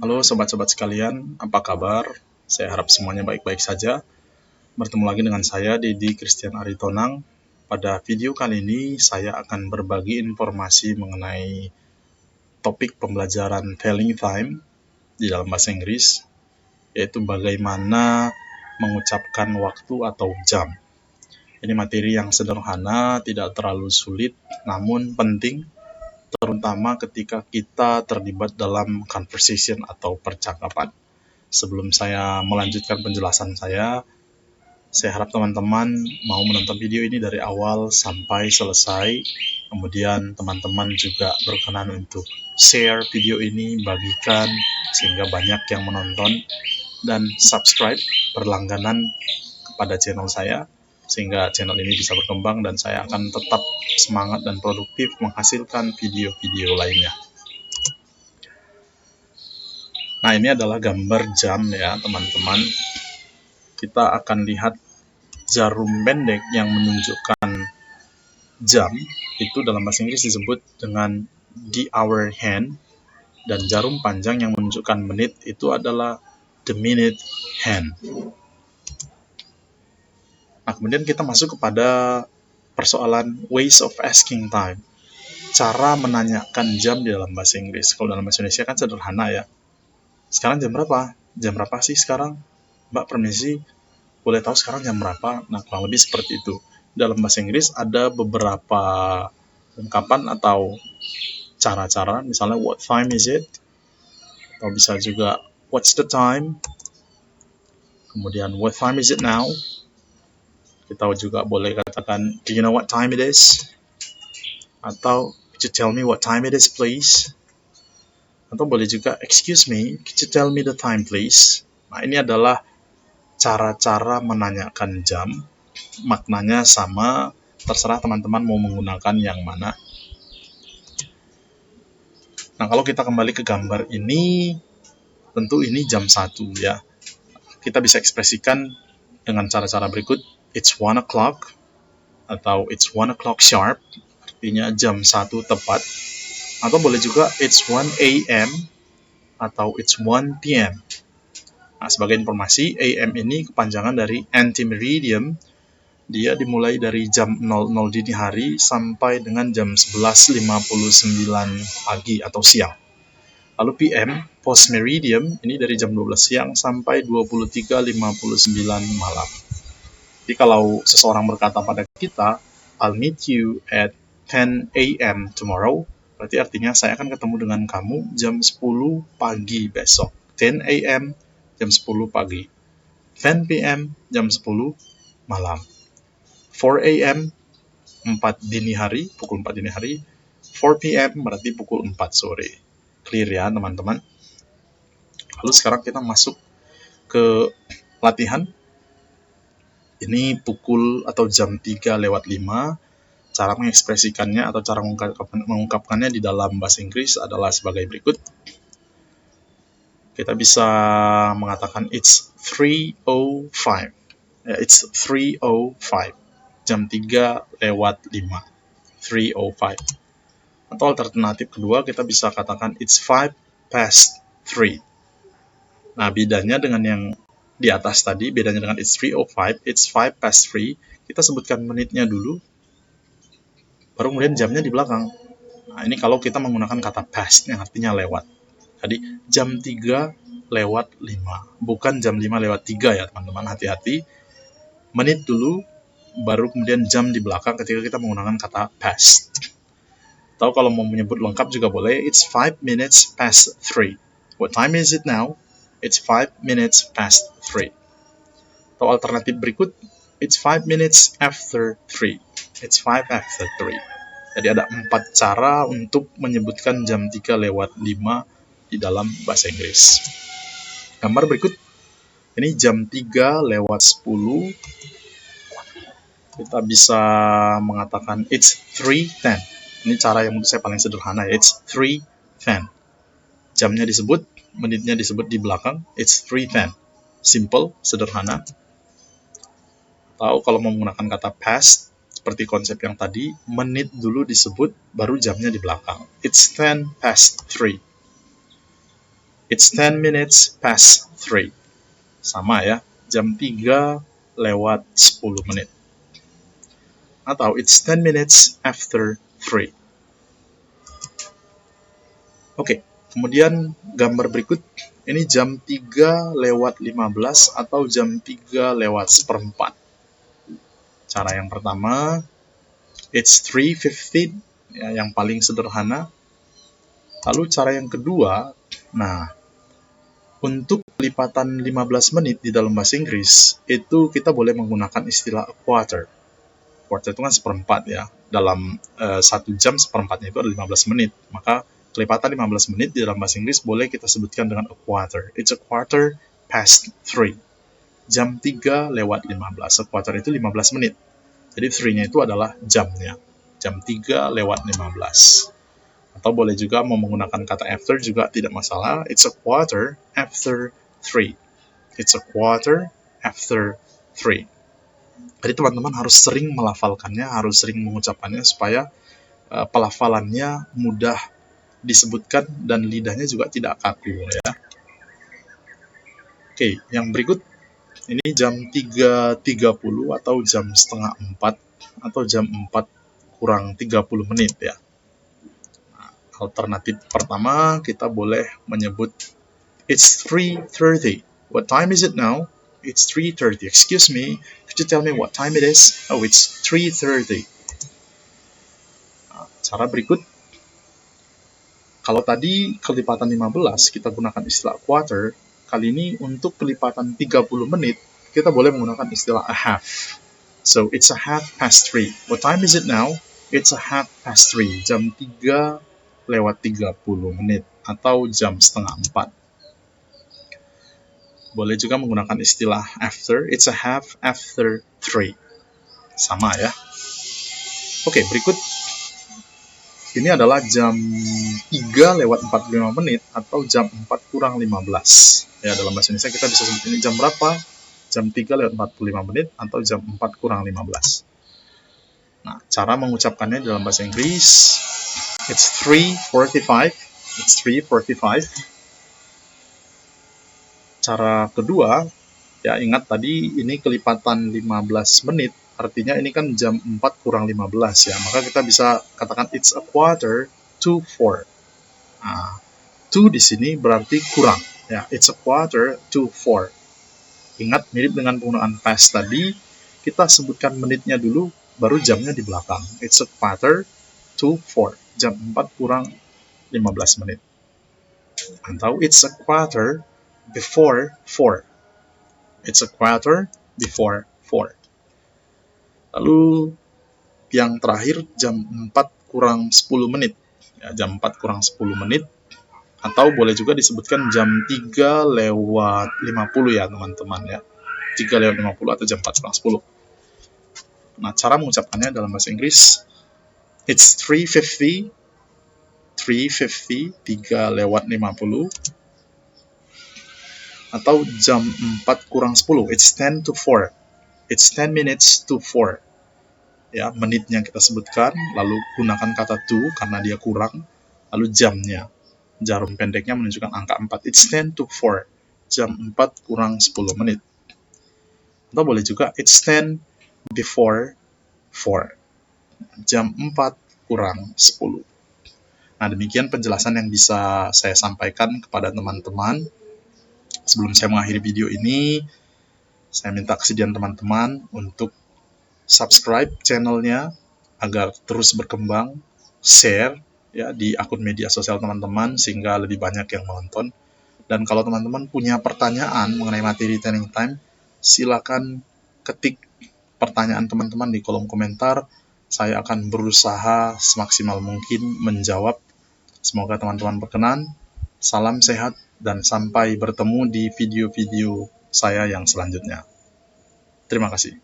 Halo sobat-sobat sekalian, apa kabar? Saya harap semuanya baik-baik saja. Bertemu lagi dengan saya, Dedi Christian Aritonang. Pada video kali ini, saya akan berbagi informasi mengenai topik pembelajaran telling time di dalam bahasa Inggris, yaitu bagaimana mengucapkan waktu atau jam. Ini materi yang sederhana, tidak terlalu sulit, namun penting, terutama ketika kita terlibat dalam conversation atau percakapan. Sebelum saya melanjutkan penjelasan saya harap teman-teman mau menonton video ini dari awal sampai selesai. Kemudian teman-teman juga berkenan untuk share video ini, bagikan sehingga banyak yang menonton, dan subscribe berlangganan kepada channel saya sehingga channel ini bisa berkembang dan saya akan tetap semangat dan produktif menghasilkan video-video lainnya. Nah, ini adalah gambar jam ya teman-teman. Kita akan lihat jarum pendek yang menunjukkan jam, itu dalam bahasa Inggris disebut dengan the hour hand, dan jarum panjang yang menunjukkan menit itu adalah the minute hand. Nah, kemudian kita masuk kepada persoalan ways of asking time, cara menanyakan jam di dalam bahasa Inggris. Kalau dalam bahasa Indonesia kan sederhana ya. Sekarang jam berapa? Jam berapa sih sekarang? Mbak, permisi, boleh tahu sekarang jam berapa? Nah, kurang lebih seperti itu. Dalam bahasa Inggris ada beberapa ungkapan atau cara-cara, misalnya what time is it? Atau bisa juga what's the time? Kemudian what time is it now? Kita juga boleh katakan do you know what time it is? Atau could you tell me what time it is please? Atau boleh juga excuse me, could you tell me the time please? Nah, ini adalah cara-cara menanyakan jam. Maknanya sama, terserah teman-teman mau menggunakan yang mana. Nah, kalau kita kembali ke gambar ini, tentu ini jam 1 ya. Kita bisa ekspresikan dengan cara-cara berikut. It's 1 o'clock atau it's 1 o'clock sharp, artinya jam 1 tepat. Atau boleh juga it's 1 a.m. atau it's 1 p.m. Nah, sebagai informasi, AM ini kepanjangan dari anti-meridian. Dia dimulai dari jam 00 dini hari sampai dengan jam 11.59 pagi atau siang. Lalu PM, post meridian, ini dari jam 12 siang sampai 23.59 malam. Jadi kalau seseorang berkata pada kita, I'll meet you at 10 a.m. tomorrow, berarti artinya saya akan ketemu dengan kamu jam 10 pagi besok. 10 a.m. jam 10 pagi. 10 p.m. jam 10 malam. 4 a.m. 4 dini hari, pukul 4 dini hari. 4 p.m. berarti pukul 4 sore. Clear ya teman-teman? Lalu sekarang kita masuk ke latihan. Ini pukul atau jam 3:05. Cara mengekspresikannya atau cara mengungkapkannya di dalam bahasa Inggris adalah sebagai berikut. Kita bisa mengatakan it's 3:05. Ya, it's 3:05. Jam 3:05. 3:05. Atau alternatif kedua, kita bisa katakan it's 3:05. Nah, bedanya dengan yang di atas tadi, bedanya dengan it's 3:05, it's 3:05, kita sebutkan menitnya dulu, baru kemudian jamnya di belakang. Nah, ini kalau kita menggunakan kata past, yang artinya lewat. Jadi, jam 3:05, bukan jam 5:03 ya teman-teman, hati-hati. Menit dulu, baru kemudian jam di belakang ketika kita menggunakan kata past. Atau kalau mau menyebut lengkap juga boleh, it's 5 minutes past 3. What time is it now? It's 5 minutes past 3. Atau alternatif berikut, it's 5 minutes after 3. It's 5 after 3. Jadi ada 4 cara untuk menyebutkan jam 3:05 di dalam bahasa Inggris. Gambar berikut, ini jam 3:10. Kita bisa mengatakan it's 3:10. Ini cara yang menurut saya paling sederhana, it's 3:10. Jamnya disebut, menitnya disebut di belakang, it's 3:10. Simple, sederhana. Atau kalau mau menggunakan kata past, seperti konsep yang tadi, menit dulu disebut, baru jamnya di belakang. It's 10 past 3. It's 10 minutes past 3. Sama ya, jam 3 lewat 10 menit. Atau it's 10 minutes after 3. Oke, kemudian gambar berikut, ini jam 3 lewat 15 atau jam 3 lewat seperempat. Cara yang pertama, it's 3:15, ya, yang paling sederhana. Lalu cara yang kedua, nah, untuk kelipatan 15 menit di dalam bahasa Inggris, itu kita boleh menggunakan istilah a quarter. Quarter itu kan seperempat ya. Dalam 1 jam seperempatnya itu ada 15 menit. Maka kelipatan 15 menit di dalam bahasa Inggris boleh kita sebutkan dengan a quarter. It's a quarter past 3. Jam 3 lewat 15. A quarter itu 15 menit. Jadi 3-nya itu adalah jamnya. Jam 3 lewat 15. Atau boleh juga mau menggunakan kata after juga tidak masalah. It's a quarter after 3. It's a quarter after 3. Jadi teman-teman harus sering melafalkannya, harus sering mengucapkannya supaya pelafalannya mudah disebutkan dan lidahnya juga tidak kaku ya. Oke, yang berikut ini jam 3.30 atau jam setengah 4 atau jam 4 kurang 30 menit ya. Alternatif pertama, kita boleh menyebut it's 3:30. What time is it now? It's 3:30. Excuse me, could you tell me what time it is? Oh, it's 3:30. Nah, cara berikut, kalau tadi kelipatan 15 kita gunakan istilah quarter, kali ini untuk kelipatan 30 menit kita boleh menggunakan istilah a half. So, it's a half past 3. What time is it now? It's a half past 3. Jam 3 lewat 30 menit atau jam setengah 4. Boleh juga menggunakan istilah after. It's a half after 3. Sama ya. Oke, berikut. Ini adalah jam 3 lewat 45 menit atau jam 4 kurang 15. Ya, dalam bahasa Indonesia kita bisa sebut ini jam berapa? Jam 3 lewat 45 menit atau jam 4 kurang 15. Nah, cara mengucapkannya dalam bahasa Inggris, it's 3:45. It's 3:45. Cara kedua, ya ingat tadi ini kelipatan 15 menit, artinya ini kan jam 4 kurang 15 ya, maka kita bisa katakan it's a quarter to 4. Nah, to di sini berarti kurang, ya, it's a quarter to 4. Ingat, mirip dengan penggunaan past tadi, kita sebutkan menitnya dulu, baru jamnya di belakang. It's a quarter to 4, jam 4 kurang 15 menit. Atau it's a quarter before 4. It's a quarter before 4. Lalu yang terakhir jam 4 kurang 10 menit. Ya, jam 4 kurang 10 menit. Atau boleh juga disebutkan jam 3 lewat 50 ya teman-teman ya. 3 lewat 50 atau jam 4 kurang 10. Nah, cara mengucapkannya dalam bahasa Inggris, it's 3:50. 3:50, 3 lewat 50. Atau jam 4 kurang 10, it's 10 to 4. It's 10 minutes to 4. Ya, menitnya kita sebutkan, lalu gunakan kata to karena dia kurang, lalu jamnya. Jarum pendeknya menunjukkan angka 4. It's 10 to 4. Jam 4 kurang 10 menit. Atau boleh juga, it's 10 before 4. Jam 4 kurang 10. Nah, demikian penjelasan yang bisa saya sampaikan kepada teman-teman. Sebelum saya mengakhiri video ini, saya minta kesediaan teman-teman untuk subscribe channelnya agar terus berkembang, share ya di akun media sosial teman-teman sehingga lebih banyak yang menonton. Dan kalau teman-teman punya pertanyaan mengenai materi Training Time, silakan ketik pertanyaan teman-teman di kolom komentar. Saya akan berusaha semaksimal mungkin menjawab. Semoga teman-teman berkenan. Salam sehat dan sampai bertemu di video-video saya yang selanjutnya. Terima kasih.